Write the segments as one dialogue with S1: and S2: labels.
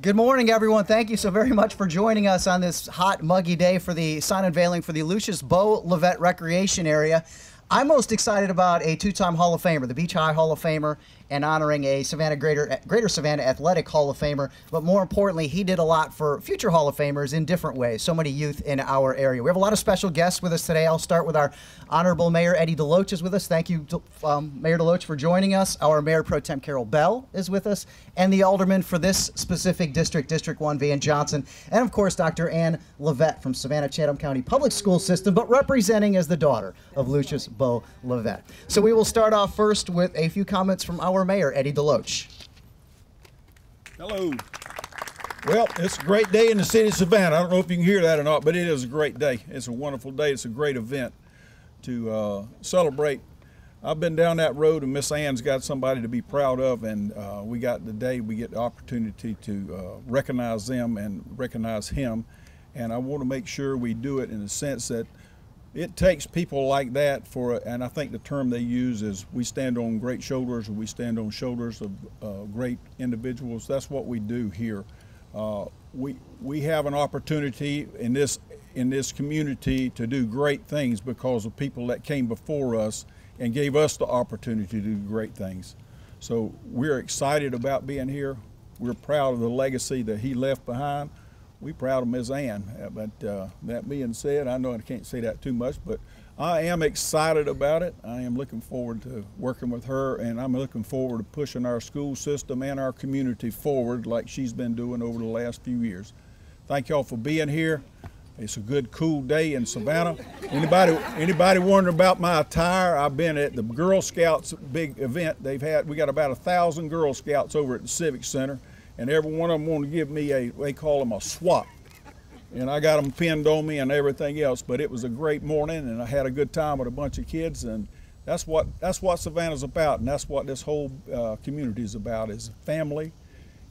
S1: Good morning, everyone. Thank you so very much for joining us on this hot, muggy day for the sign unveiling for the Lucius Levett Recreation Area. I'm most excited about a two-time Hall of Famer, the Beach High Hall of Famer, and honoring a Savannah Greater Savannah Athletic Hall of Famer. But more importantly, he did a lot for future Hall of Famers in different ways. So many youth in our area. We have a lot of special guests with us today. I'll start with our Honorable Mayor Eddie DeLoach is with us. Thank you, Mayor DeLoach, for joining us. Our Mayor Pro Tem Carol Bell is with us, and the alderman for this specific district, District 1, Van Johnson, and of course, Dr. Ann Levett from Savannah-Chatham County Public School System, but representing as the daughter of Lucius Levett. So we will start off first with a few comments from our mayor, Eddie DeLoach.
S2: Hello. Well, it's a great day in the city of Savannah. I don't know if you can hear that or not, but it is a great day. It's a wonderful day. It's a great event to celebrate. I've been down that road, and Miss Ann's got somebody to be proud of, and we get the opportunity to recognize them and recognize him. And I want to make sure we do it in the sense that it takes people like that and I think the term they use is we stand on great shoulders, or we stand on shoulders of great individuals. That's what we do here. We have an opportunity in this community to do great things because of people that came before us and gave us the opportunity to do great things. So we're excited about being here. We're proud of the legacy that he left behind. We're proud of Ms. Ann. But that being said, I know I can't say that too much, but I am excited about it. I am looking forward to working with her, and I'm looking forward to pushing our school system and our community forward like she's been doing over the last few years. Thank y'all for being here. It's a good, cool day in Savannah. Anybody wondering about my attire? I've been at the Girl Scouts big event we got about 1,000 Girl Scouts over at the Civic Center, and every one of them want to give me they call them a swap. And I got them pinned on me and everything else, but it was a great morning, and I had a good time with a bunch of kids, and that's what Savannah's about, and that's what this whole community is about, is family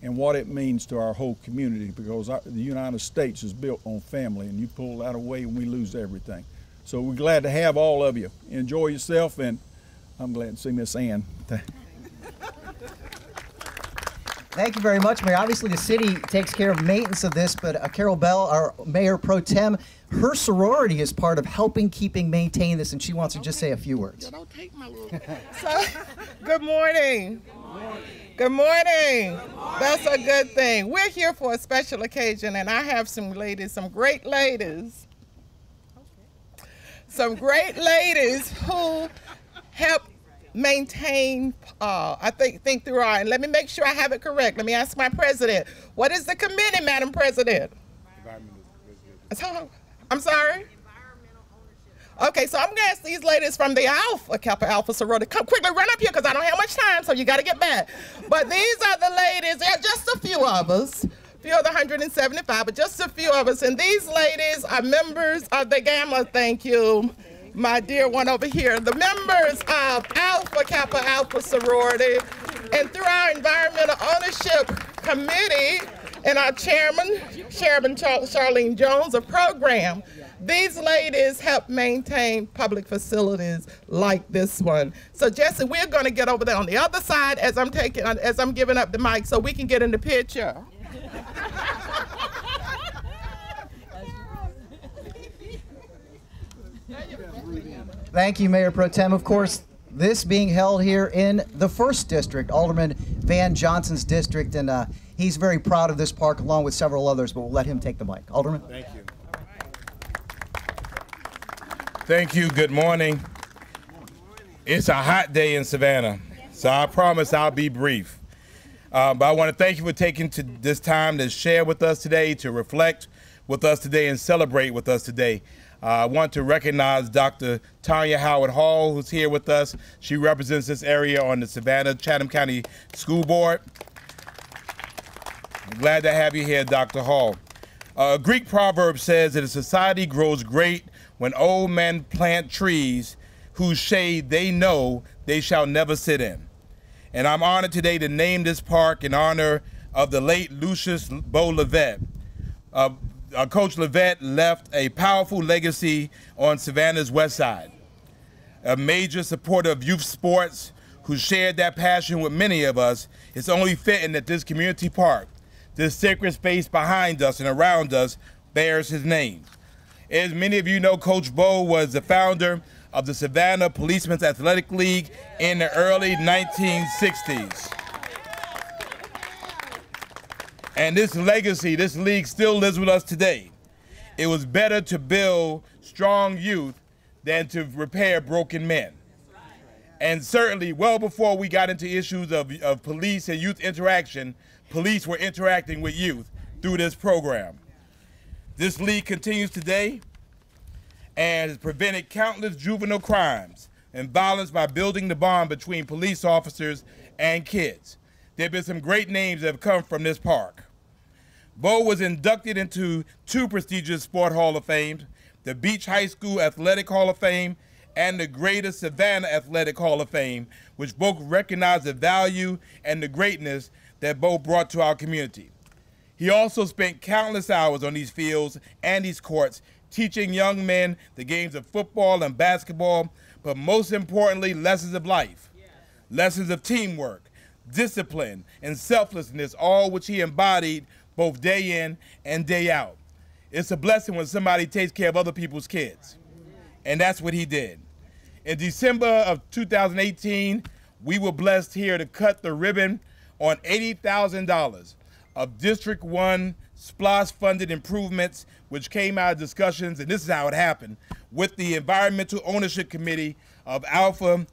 S2: and what it means to our whole community, because the United States is built on family, and you pull that away and we lose everything. So we're glad to have all of you. Enjoy yourself, and I'm glad to see Miss Ann.
S1: Thank you very much, Mayor. Obviously, the city takes care of maintenance of this, but Carol Bell, our Mayor Pro Tem, her sorority is part of helping maintain this, and she wants to just say a few words.
S3: Don't take my little... Good morning. Good morning. That's a good thing. We're here for a special occasion, and I have some great ladies. Some great ladies who help maintain, I think through our, and let me make sure I have it correct. Let me ask my president. What is the committee, Madam President? I'm sorry? Okay, so I'm going to ask these ladies from the Kappa Alpha sorority. Come quickly, run up here because I don't have much time, so you got to get back. But these are the ladies, just a few of us. Few of the 175, but just a few of us. And these ladies are members of the Gamma, thank you, my dear one over here, the members of Kappa Alpha sorority, and through our environmental ownership committee and our chairman Charlene Jones, a program, these ladies help maintain public facilities like this one. So Jesse, we're going to get over there on the other side as I'm giving up the mic so we can get in the picture.
S1: Thank you, Mayor Pro Tem. Of course, this being held here in the 1st District, Alderman Van Johnson's district, and he's very proud of this park along with several others, but we'll let him take the mic. Alderman?
S4: Thank you. Thank you. Good morning. It's a hot day in Savannah, so I promise I'll be brief. But I want to thank you for taking this time to share with us today, to reflect with us today, and celebrate with us today. I want to recognize Dr. Tanya Howard Hall, who's here with us. She represents this area on the Savannah-Chatham County School Board. I'm glad to have you here, Dr. Hall. A Greek proverb says that a society grows great when old men plant trees whose shade they know they shall never sit in. And I'm honored today to name this park in honor of the late Lucius Levett. Coach Levett left a powerful legacy on Savannah's west side. A major supporter of youth sports who shared that passion with many of us, it's only fitting that this community park This sacred space behind us and around us bears his name. As many of you know, Coach Bo was the founder of the Savannah Policemen's Athletic League in the early 1960s. And this legacy, this league still lives with us today. It was better to build strong youth than to repair broken men. And certainly, well before we got into issues of police and youth interaction, police were interacting with youth through this program. This league continues today and has prevented countless juvenile crimes and violence by building the bond between police officers and kids. There have been some great names that have come from this park. Bo was inducted into 2 prestigious sport Hall of Fames, the Beach High School Athletic Hall of Fame and the Greater Savannah Athletic Hall of Fame, which both recognize the value and the greatness that Bo brought to our community. He also spent countless hours on these fields and these courts, teaching young men the games of football and basketball, but most importantly, lessons of life, lessons of teamwork, discipline, and selflessness, all which he embodied both day in and day out. It's a blessing when somebody takes care of other people's kids, and that's what he did. In December of 2018, we were blessed here to cut the ribbon on $80,000 of District 1 SPLOST-funded improvements, which came out of discussions, and this is how it happened, with the Environmental Ownership Committee of Alpha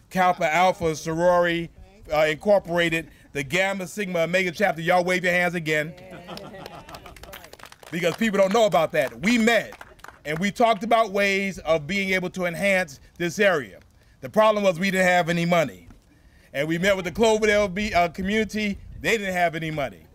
S4: Kappa Alpha Sorority Incorporated, the Gamma Sigma Omega chapter. Y'all wave your hands again. Because people don't know about that. We met and we talked about ways of being able to enhance this area. The problem was we didn't have any money. And we met with the Cloverdale community. They didn't have any money.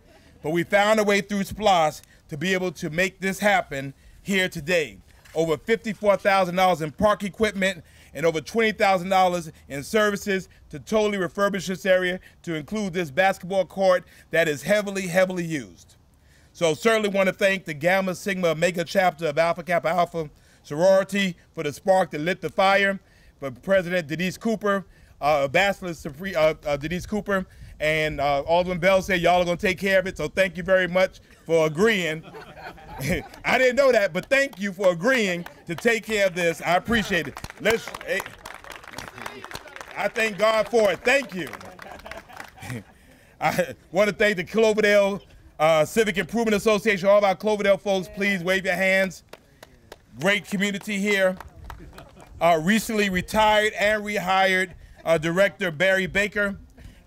S4: But we found a way through SPLOST to be able to make this happen here today. Over $54,000 in park equipment and over $20,000 in services to totally refurbish this area to include this basketball court that is heavily, heavily used. So certainly want to thank the Gamma Sigma Omega chapter of Alpha Kappa Alpha sorority for the spark that lit the fire, for President Denise Cooper, Ambassador Denise Cooper, and Alderman Bell said y'all are going to take care of it, so thank you very much for agreeing. I didn't know that, but thank you for agreeing to take care of this. I appreciate it. I thank God for it. Thank you. I want to thank the Cloverdale Civic Improvement Association. All of our Cloverdale folks, please wave your hands. Great community here. Recently retired and rehired Director Barry Baker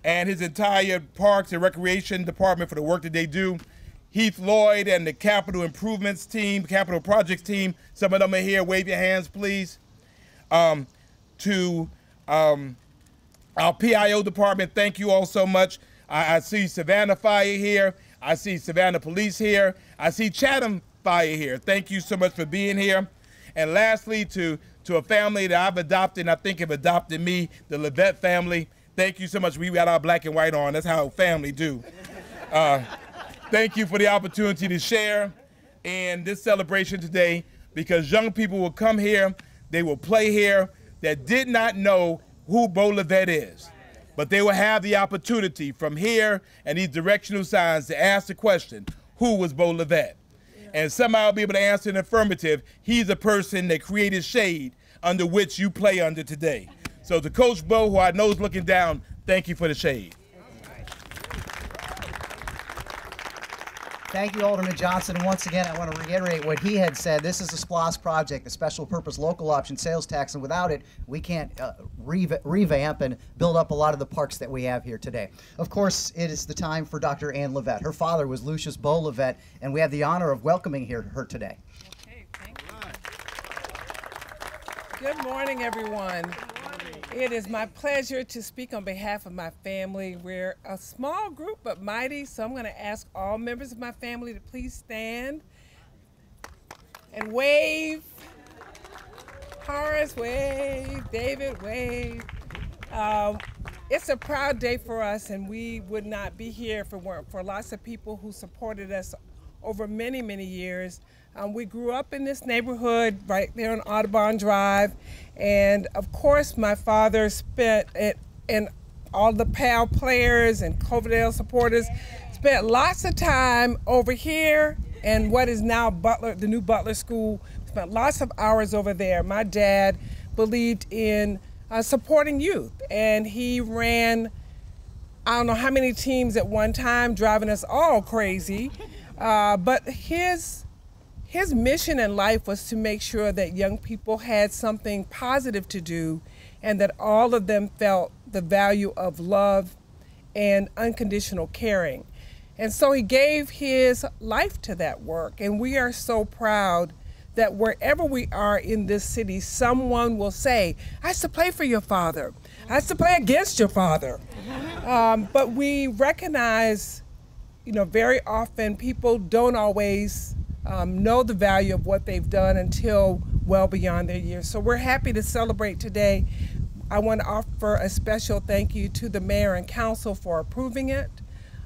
S4: and his entire Parks and Recreation Department for the work that they do. Heath Lloyd and the Capital Improvements team, Capital Projects team, some of them are here. Wave your hands, please. To our PIO department, thank you all so much. I see Savannah Fire here. I see Savannah Police here. I see Chatham Fire here. Thank you so much for being here. And lastly, to a family that I've adopted and I think have adopted me, the Levett family. Thank you so much. We got our black and white on. That's how family do. Thank you for the opportunity to share in this celebration today, because young people will come here, they will play here that did not know who Bo Levett is. But they will have the opportunity from here and these directional signs to ask the question, who was Bo Levett? And somehow be able to answer in affirmative, he's a person that created shade under which you play under today. So to Coach Bo, who I know is looking down, thank you for the shade.
S1: Thank you, Alderman Johnson. And once again, I want to reiterate what he had said. This is a SPLOST project, a special purpose local option sales tax, and without it, we can't revamp and build up a lot of the parks that we have here today. Of course, it is the time for Dr. Ann Levett. Her father was Lucius Bo Levett, and we have the honor of welcoming her today.
S5: Okay, thank you. Good morning, everyone. It is my pleasure to speak on behalf of my family. We're a small group but mighty, so I'm going to ask all members of my family to please stand and wave. Horace, wave. David, wave. It's a proud day for us, and we would not be here if it weren't for lots of people who supported us over many, many years. We grew up in this neighborhood right there on Audubon Drive, and of course my father spent it in all the PAL players and Cloverdale supporters spent lots of time over here and what is now Butler, the new Butler School. Spent lots of hours over there. My dad believed in supporting youth, and he ran I don't know how many teams at one time, driving us all crazy. But his mission in life was to make sure that young people had something positive to do and that all of them felt the value of love and unconditional caring. And so he gave his life to that work. And we are so proud that wherever we are in this city, someone will say, I used to play for your father. I used to play against your father. But we recognize, very often people don't always know the value of what they've done until well beyond their years. So we're happy to celebrate today. I want to offer a special thank you to the mayor and council for approving it.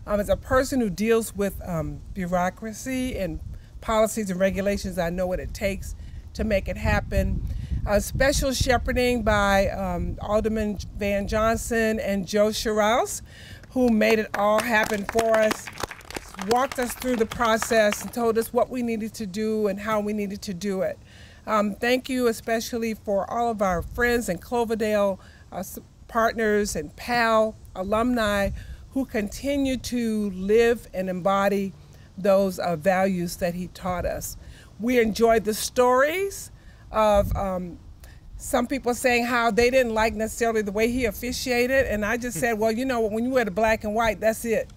S5: As a person who deals with bureaucracy and policies and regulations, I know what it takes to make it happen. Special shepherding by Alderman Van Johnson and Joe Shirouse, who made it all happen for us, walked us through the process and told us what we needed to do and how we needed to do it. Thank you especially for all of our friends and Cloverdale partners and PAL alumni who continue to live and embody those values that he taught us. We enjoyed the stories of some people saying how they didn't like necessarily the way he officiated, and I just said, well, when you wear the black and white, that's it.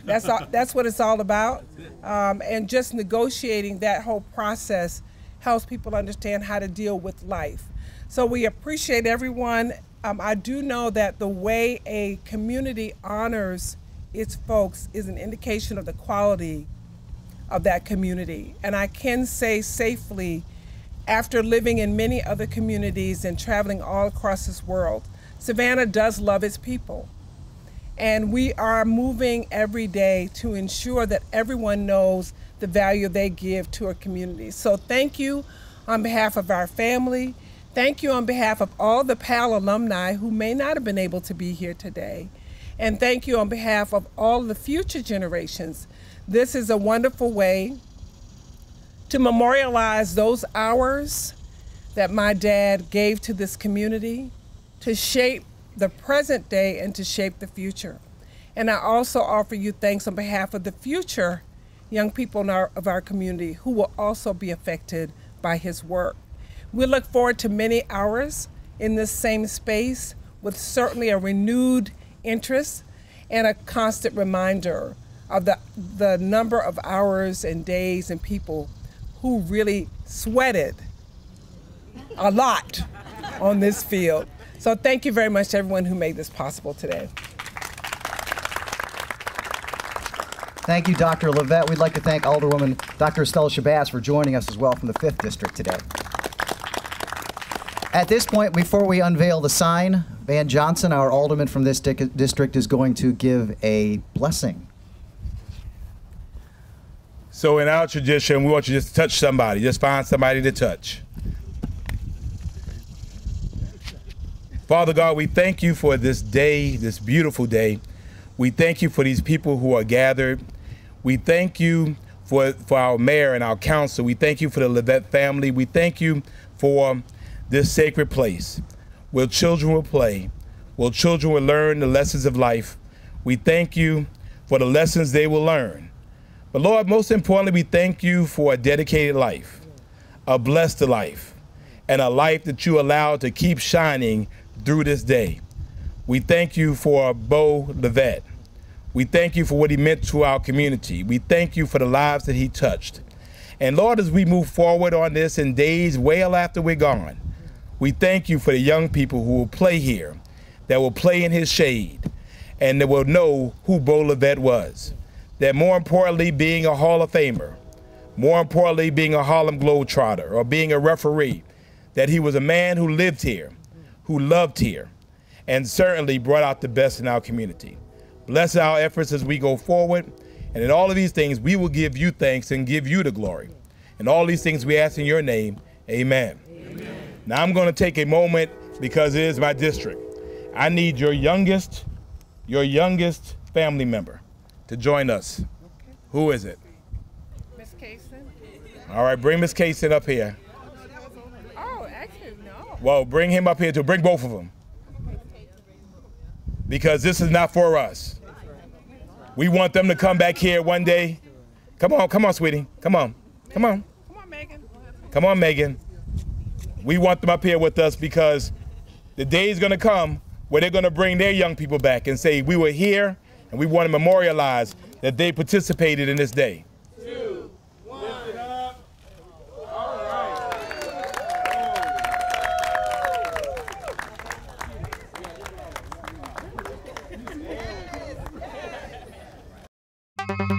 S5: That's what it's all about. And just negotiating that whole process helps people understand how to deal with life. So we appreciate everyone. I do know that the way a community honors its folks is an indication of the quality of that community. And I can say safely, after living in many other communities and traveling all across this world, Savannah does love its people. And we are moving every day to ensure that everyone knows the value they give to a community. So thank you on behalf of our family. Thank you on behalf of all the PAL alumni who may not have been able to be here today. And thank you on behalf of all the future generations. This is a wonderful way to memorialize those hours that my dad gave to this community to shape the present day and to shape the future. And I also offer you thanks on behalf of the future young people of our community who will also be affected by his work. We look forward to many hours in this same space with certainly a renewed interest and a constant reminder of the number of hours and days and people who really sweated a lot on this field. So thank you very much to everyone who made this possible today.
S1: Thank you, Dr. Levett. We'd like to thank Alderwoman Dr. Estelle Shabazz for joining us as well from the 5th District today. At this point, before we unveil the sign, Van Johnson, our alderman from this district, is going to give a blessing.
S4: So in our tradition, we want you to just touch somebody. Just find somebody to touch. Father God, we thank you for this day, this beautiful day. We thank you for these people who are gathered. We thank you for our mayor and our council. We thank you for the Levett family. We thank you for this sacred place where children will play, where children will learn the lessons of life. We thank you for the lessons they will learn. But Lord, most importantly, we thank you for a dedicated life, a blessed life, and a life that you allow to keep shining through this day. We thank you for Bo Levett. We thank you for what he meant to our community. We thank you for the lives that he touched. And Lord, as we move forward on this in days well after we're gone, we thank you for the young people who will play here, that will play in his shade, and that will know who Bo Levett was. That more importantly, being a Hall of Famer, more importantly, being a Harlem Globetrotter or being a referee, that he was a man who lived here, who loved here, and certainly brought out the best in our community. Bless our efforts as we go forward, and in all of these things, we will give you thanks and give you the glory. And all these things we ask in your name, amen. Amen. Now I'm going to take a moment because it is my district. I need your youngest your youngest family member to join us. Who is it?
S5: Miss Kaysen.
S4: All right, bring Miss Kaysen up here.
S5: Oh, actually, no.
S4: Well, bring him up here too. Bring both of them. Because this is not for us. We want them to come back here one day. Come on, sweetie. Come on.
S5: Come on, Megan.
S4: Come on, Megan. We want them up here with us because the day is going to come where they're going to bring their young people back and say, we were here and we want to memorialize that they participated in this day.
S6: 2, 1. All right.